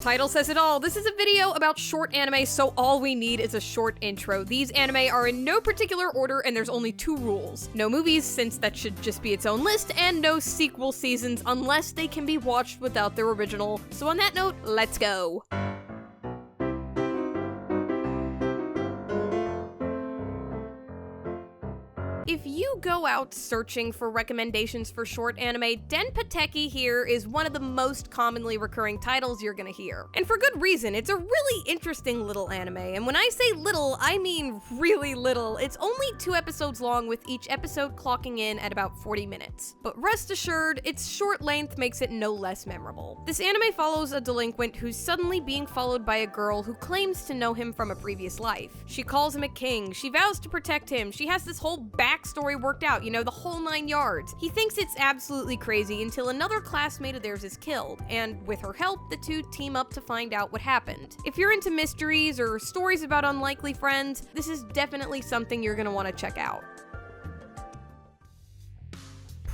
Title says it all. This is a video about short anime, so all we need is a short intro. These anime are in no particular order, and there's only 2 rules. No movies, since that should just be its own list, and no sequel seasons unless they can be watched without their original. So on that note, let's go. If you go out searching for recommendations for short anime, Denpa-teki here is one of the most commonly recurring titles you're gonna hear. And for good reason, it's a really interesting little anime, and when I say little, I mean really little. It's only 2 episodes long, with each episode clocking in at about 40 minutes. But rest assured, its short length makes it no less memorable. This anime follows a delinquent who's suddenly being followed by a girl who claims to know him from a previous life. She calls him a king, she vows to protect him, she has this whole backstory worked out, you know, the whole 9 yards. He thinks it's absolutely crazy until another classmate of theirs is killed, and with her help, the 2 team up to find out what happened. If you're into mysteries or stories about unlikely friends, this is definitely something you're gonna want to check out.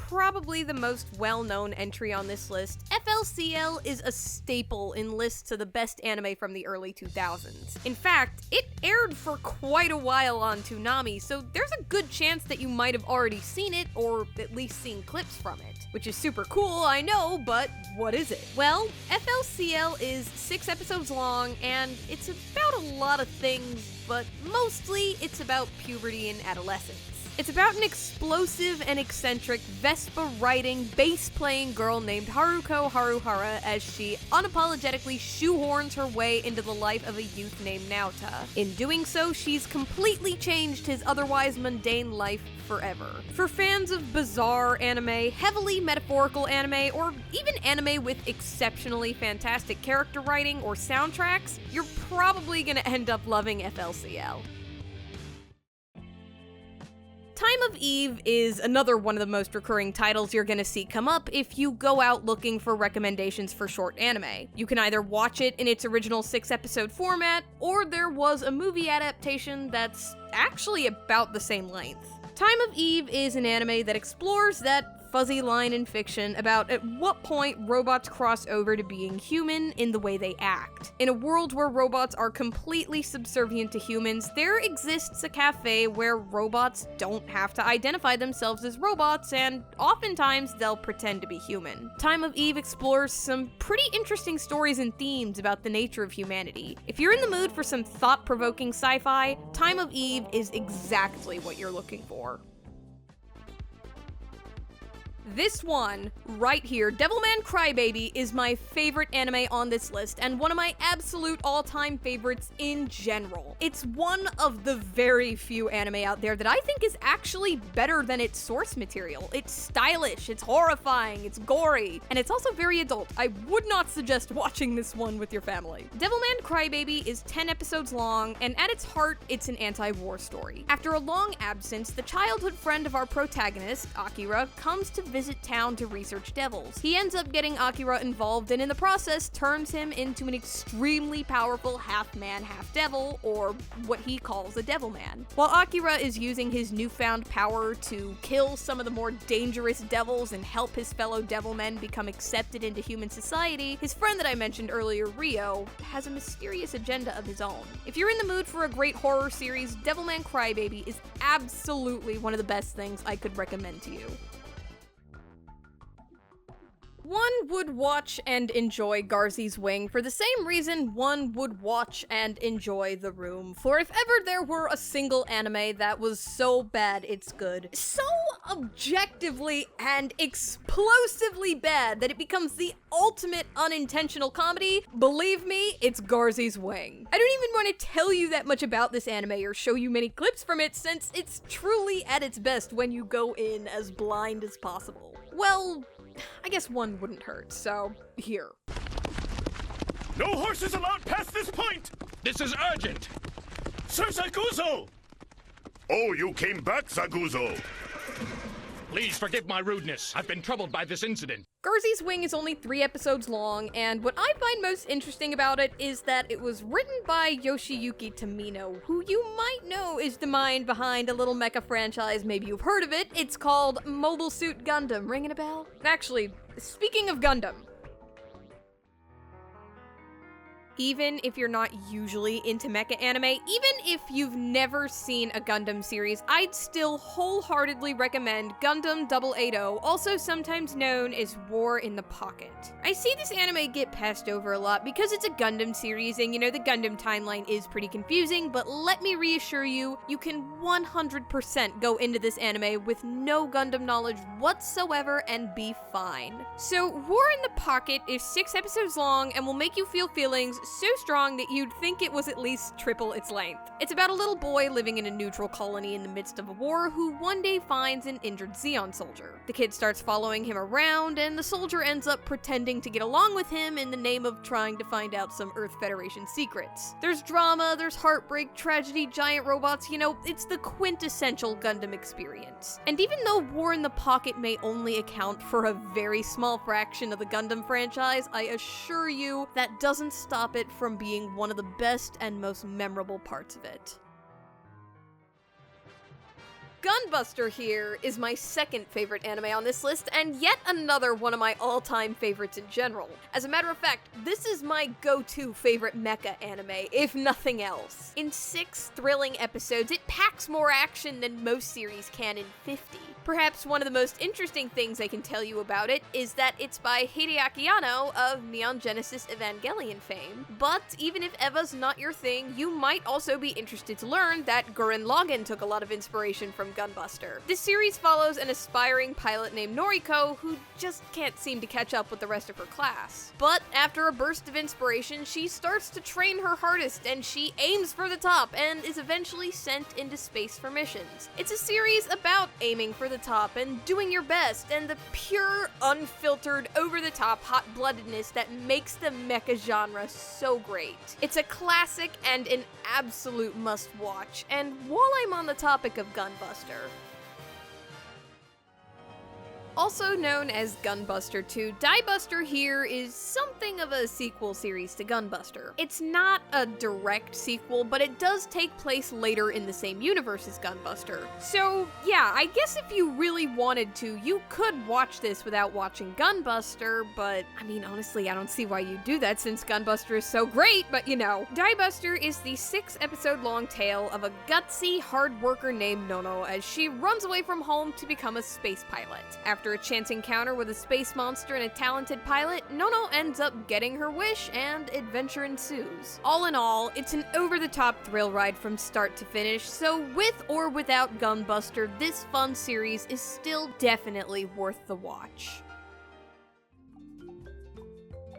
Probably the most well-known entry on this list, FLCL is a staple in lists of the best anime from the early 2000s. In fact, it aired for quite a while on Toonami, so there's a good chance that you might have already seen it, or at least seen clips from it. Which is super cool, I know, but what is it? Well, FLCL is 6 episodes long, and it's about a lot of things, but mostly it's about puberty and adolescence. It's about an explosive and eccentric Vespa-riding, bass-playing girl named Haruko Haruhara as she unapologetically shoehorns her way into the life of a youth named Naota. In doing so, she's completely changed his otherwise mundane life forever. For fans of bizarre anime, heavily metaphorical anime, or even anime with exceptionally fantastic character writing or soundtracks, you're probably gonna end up loving FLCL. Time of Eve is another one of the most recurring titles you're gonna see come up if you go out looking for recommendations for short anime. You can either watch it in its original 6-episode format, or there was a movie adaptation that's actually about the same length. Time of Eve is an anime that explores that fuzzy line in fiction about at what point robots cross over to being human in the way they act. In a world where robots are completely subservient to humans, there exists a cafe where robots don't have to identify themselves as robots, and oftentimes they'll pretend to be human. Time of Eve explores some pretty interesting stories and themes about the nature of humanity. If you're in the mood for some thought-provoking sci-fi, Time of Eve is exactly what you're looking for. This one, right here, Devilman Crybaby, is my favorite anime on this list, and one of my absolute all-time favorites in general. It's one of the very few anime out there that I think is actually better than its source material. It's stylish, it's horrifying, it's gory, and it's also very adult. I would not suggest watching this one with your family. Devilman Crybaby is 10 episodes long, and at its heart, it's an anti-war story. After a long absence, the childhood friend of our protagonist, Akira, comes to visit town to research devils. He ends up getting Akira involved, and in the process turns him into an extremely powerful half-man, half-devil, or what he calls a Devilman. While Akira is using his newfound power to kill some of the more dangerous devils and help his fellow Devilmen become accepted into human society, his friend that I mentioned earlier, Ryo, has a mysterious agenda of his own. If you're in the mood for a great horror series, Devilman Crybaby is absolutely one of the best things I could recommend to you. One would watch and enjoy Garzey's Wing for the same reason one would watch and enjoy The Room, for if ever there were a single anime that was so bad it's good, so objectively and explosively bad that it becomes the ultimate unintentional comedy, believe me, it's Garzey's Wing. I don't even want to tell you that much about this anime or show you many clips from it, since it's truly at its best when you go in as blind as possible. Well, I guess one wouldn't hurt, so here. No horses allowed past this point! This is urgent! Sir Zaguzo! Oh, you came back, Zaguzo! Please forgive my rudeness. I've been troubled by this incident. Garzey's Wing is only 3 episodes long, and what I find most interesting about it is that it was written by Yoshiyuki Tomino, who you might know is the mind behind a little mecha franchise, maybe you've heard of it. It's called Mobile Suit Gundam. Ringing a bell? Actually, speaking of Gundam, Even if you're not usually into mecha anime, even if you've never seen a Gundam series, I'd still wholeheartedly recommend Gundam 080, also sometimes known as War in the Pocket. I see this anime get passed over a lot because it's a Gundam series and, you know, the Gundam timeline is pretty confusing, but let me reassure you, you can 100% go into this anime with no Gundam knowledge whatsoever and be fine. So, War in the Pocket is 6 episodes long and will make you feel feelings so strong that you'd think it was at least triple its length. It's about a little boy living in a neutral colony in the midst of a war who one day finds an injured Zeon soldier. The kid starts following him around, and the soldier ends up pretending to get along with him in the name of trying to find out some Earth Federation secrets. There's drama, there's heartbreak, tragedy, giant robots, you know, it's the quintessential Gundam experience. And even though War in the Pocket may only account for a very small fraction of the Gundam franchise, I assure you that doesn't stop it from being one of the best and most memorable parts of it. Gunbuster here is my second favorite anime on this list, and yet another one of my all-time favorites in general. As a matter of fact, this is my go-to favorite mecha anime, if nothing else. In 6 thrilling episodes, it packs more action than most series can in 50. Perhaps one of the most interesting things I can tell you about it is that it's by Hideaki Anno of Neon Genesis Evangelion fame. But even if Eva's not your thing, you might also be interested to learn that Gurren Lagann took a lot of inspiration from Gunbuster. This series follows an aspiring pilot named Noriko who just can't seem to catch up with the rest of her class. But after a burst of inspiration, she starts to train her hardest and she aims for the top and is eventually sent into space for missions. It's a series about aiming for the top and doing your best and the pure, unfiltered, over-the-top hot-bloodedness that makes the mecha genre so great. It's a classic and an absolute must-watch, and while I'm on the topic of Gunbuster, also known as Gunbuster 2, Diebuster here is something of a sequel series to Gunbuster. It's not a direct sequel, but it does take place later in the same universe as Gunbuster. So yeah, I guess if you really wanted to, you could watch this without watching Gunbuster, but I mean, honestly, I don't see why you'd do that since Gunbuster is so great, but you know. Diebuster is the 6-episode-long tale of a gutsy, hard worker named Nono as she runs away from home to become a space pilot. After a chance encounter with a space monster and a talented pilot, Nono ends up getting her wish and adventure ensues. All in all, it's an over-the-top thrill ride from start to finish, so with or without Gunbuster, this fun series is still definitely worth the watch.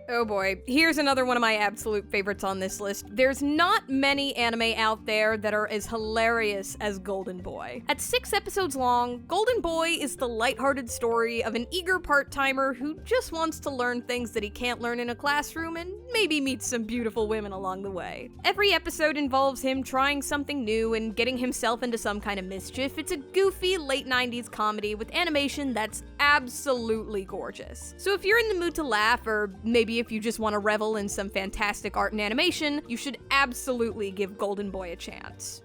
Oh boy, here's another one of my absolute favorites on this list. There's not many anime out there that are as hilarious as Golden Boy. At 6 episodes long, Golden Boy is the lighthearted story of an eager part-timer who just wants to learn things that he can't learn in a classroom and maybe meet some beautiful women along the way. Every episode involves him trying something new and getting himself into some kind of mischief. It's a goofy late 90s comedy with animation that's absolutely gorgeous. So if you're in the mood to laugh, or maybe if you just want to revel in some fantastic art and animation, you should absolutely give Golden Boy a chance.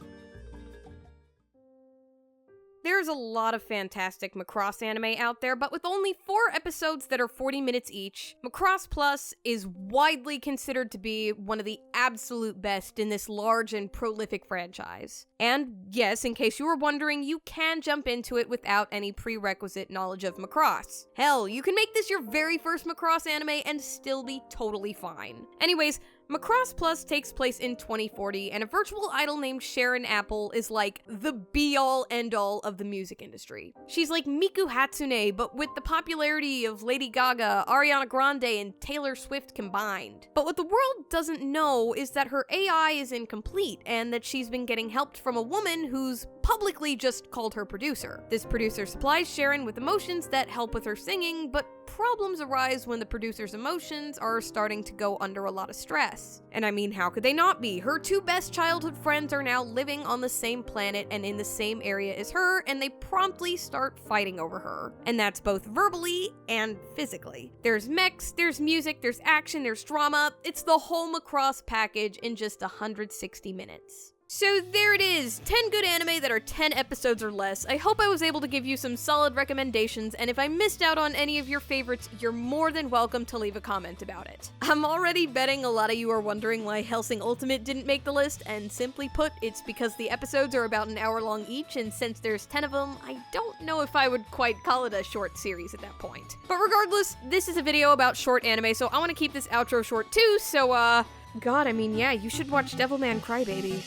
There's a lot of fantastic Macross anime out there, but with only 4 episodes that are 40 minutes each, Macross Plus is widely considered to be one of the absolute best in this large and prolific franchise. And yes, in case you were wondering, you can jump into it without any prerequisite knowledge of Macross. Hell, you can make this your very first Macross anime and still be totally fine. Anyways, Macross Plus takes place in 2040, and a virtual idol named Sharon Apple is like the be-all, end-all of the music industry. She's like Miku Hatsune, but with the popularity of Lady Gaga, Ariana Grande, and Taylor Swift combined. But what the world doesn't know is that her AI is incomplete, and that she's been getting help from a woman who's publicly just called her producer. This producer supplies Sharon with emotions that help with her singing, but problems arise when the producer's emotions are starting to go under a lot of stress. And I mean, how could they not be? Her 2 best childhood friends are now living on the same planet and in the same area as her, and they promptly start fighting over her. And that's both verbally and physically. There's mechs, there's music, there's action, there's drama. It's the whole Macross package in just 160 minutes. So there it is, 10 good anime that are 10 episodes or less. I hope I was able to give you some solid recommendations, and if I missed out on any of your favorites, you're more than welcome to leave a comment about it. I'm already betting a lot of you are wondering why Hellsing Ultimate didn't make the list, and simply put, it's because the episodes are about an hour long each, and since there's 10 of them, I don't know if I would quite call it a short series at that point. But regardless, this is a video about short anime, so I want to keep this outro short too, so God, I mean, yeah, you should watch Devilman Crybaby.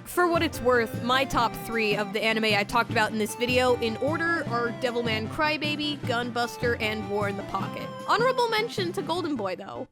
For what it's worth, my top 3 of the anime I talked about in this video in order are Devilman Crybaby, Gunbuster, and War in the Pocket. Honorable mention to Golden Boy, though.